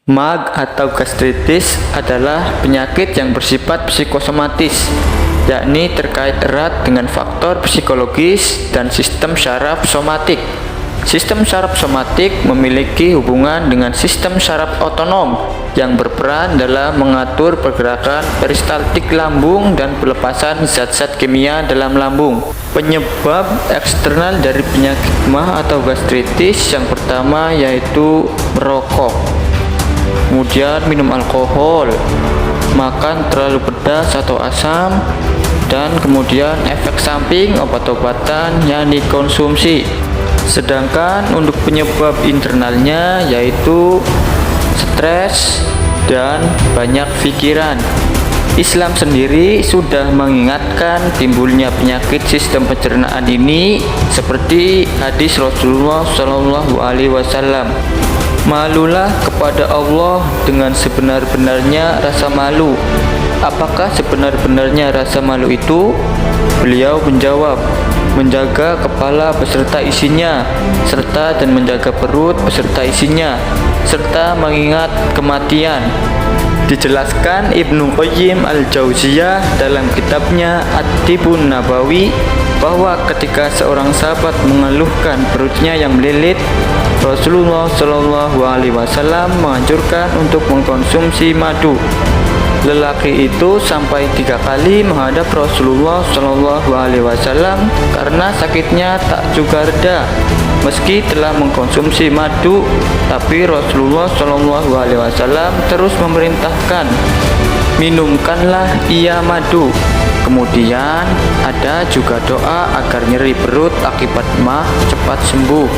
MAG atau gastritis adalah penyakit yang bersifat psikosomatis, yakni terkait erat dengan faktor psikologis dan sistem syaraf somatik. Sistem syaraf somatik memiliki hubungan dengan sistem syaraf otonom yang berperan dalam mengatur pergerakan peristaltik lambung dan pelepasan zat-zat kimia dalam lambung. Penyebab eksternal dari penyakit MAG atau gastritis yang pertama yaitu merokok, kemudian minum alkohol, makan terlalu pedas atau asam, dan kemudian efek samping obat-obatan yang dikonsumsi. Sedangkan untuk penyebab internalnya yaitu stres dan banyak pikiran. Islam sendiri sudah mengingatkan timbulnya penyakit sistem pencernaan ini seperti hadis Rasulullah Shallallahu Alaihi Wasallam. Malulah kepada Allah dengan sebenar-benarnya rasa malu. Apakah sebenar-benarnya rasa malu itu? Beliau menjawab, menjaga kepala beserta isinya, serta dan menjaga perut beserta isinya, serta mengingat kematian. Dijelaskan Ibnu Qayyim al-Jauziyah dalam kitabnya At-Tibbun Nabawi bahwa ketika seorang sahabat mengeluhkan perutnya yang melilit, Rasulullah Shallallahu Alaihi Wasallam menganjurkan untuk mengkonsumsi madu. Lelaki itu sampai 3 kali menghadap Rasulullah Shallallahu Alaihi Wasallam karena sakitnya tak juga reda. Meski telah mengkonsumsi madu, tapi Rasulullah Shallallahu Alaihi Wasallam terus memerintahkan, minumkanlah ia madu. Kemudian ada juga doa agar nyeri perut akibat MAG cepat sembuh.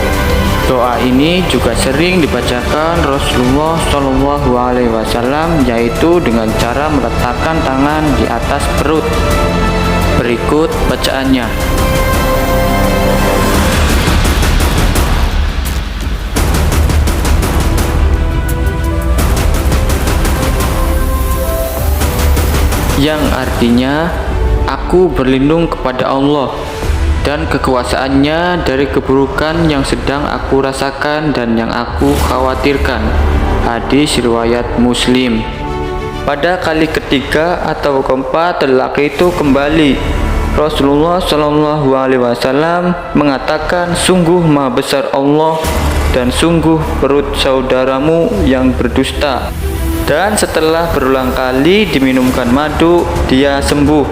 Doa ini juga sering dibacakan Rasulullah Shallallahu Alaihi Wasallam, yaitu dengan cara meletakkan tangan di atas perut. Berikut bacaannya. Yang artinya, aku berlindung kepada Allah dan kekuasaannya dari keburukan yang sedang aku rasakan dan yang aku khawatirkan. Hadis riwayat Muslim. Pada kali ketiga atau keempat lelaki itu kembali, Rasulullah Shallallahu Alaihi Wasallam mengatakan, sungguh maha besar Allah dan sungguh perut saudaramu yang berdusta. Dan setelah berulang kali diminumkan madu, dia sembuh.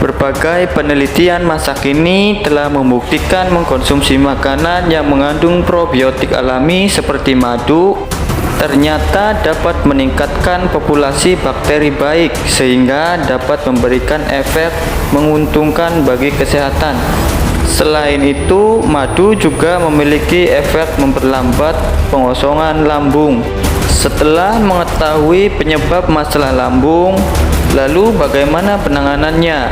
Berbagai penelitian masa kini telah membuktikan mengkonsumsi makanan yang mengandung probiotik alami seperti madu ternyata dapat meningkatkan populasi bakteri baik sehingga dapat memberikan efek menguntungkan bagi kesehatan. Selain itu, madu juga memiliki efek memperlambat pengosongan lambung. Setelah mengetahui penyebab masalah lambung, lalu bagaimana penanganannya?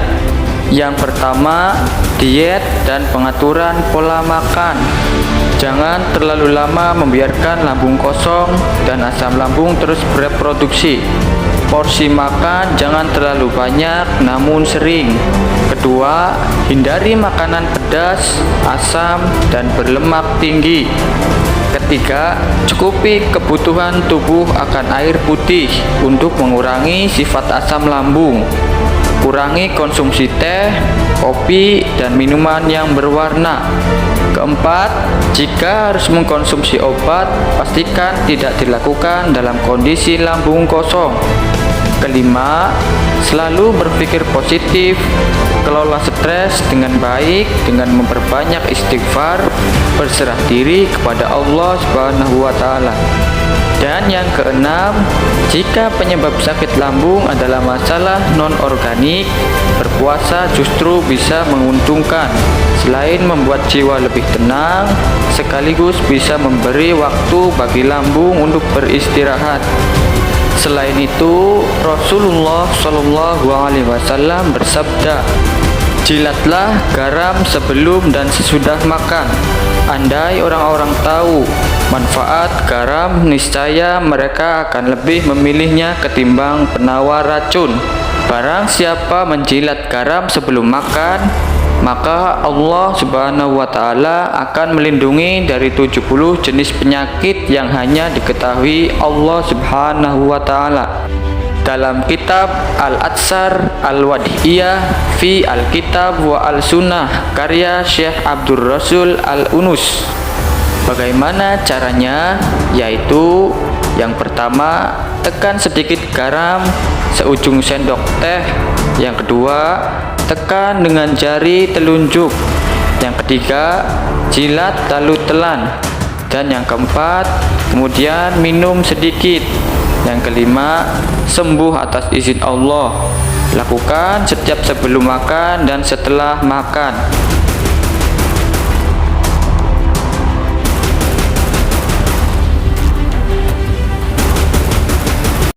Yang pertama, diet dan pengaturan pola makan. Jangan terlalu lama membiarkan lambung kosong dan asam lambung terus bereproduksi. Porsi makan jangan terlalu banyak namun sering. Kedua, hindari makanan pedas, asam, dan berlemak tinggi. Ketiga, cukupi kebutuhan tubuh akan air putih untuk mengurangi sifat asam lambung. Kurangi konsumsi teh, kopi, dan minuman yang berwarna. Keempat, jika harus mengkonsumsi obat, pastikan tidak dilakukan dalam kondisi lambung kosong. Kelima, selalu berpikir positif, kelola stres dengan baik dengan memperbanyak istighfar, berserah diri kepada Allah Subhanahu wa Ta'ala. Dan yang keenam, jika penyebab sakit lambung adalah masalah non-organik, berpuasa justru bisa menguntungkan. Selain membuat jiwa lebih tenang, sekaligus bisa memberi waktu bagi lambung untuk beristirahat. Selain itu, Rasulullah Shallallahu Alaihi Wasallam bersabda, jilatlah garam sebelum dan sesudah makan. Andai orang-orang tahu manfaat garam, niscaya mereka akan lebih memilihnya ketimbang penawar racun. Barang siapa menjilat garam sebelum makan, maka Allah Subhanahu wa Ta'ala akan melindungi dari 70 jenis penyakit yang hanya diketahui Allah Subhanahu wa Ta'ala. Dalam kitab Al-Atsar Al-Wadhiyah fi Al-Kitab wa Al-Sunnah karya Syekh Abdul Rasul Al-Unus. Bagaimana caranya? Yaitu yang pertama, tekan sedikit garam seujung sendok teh. Yang kedua, tekan dengan jari telunjuk. Yang ketiga, jilat lalu telan. Dan yang keempat, kemudian minum sedikit. Yang kelima, sembuh atas izin Allah. Lakukan setiap sebelum makan dan setelah makan.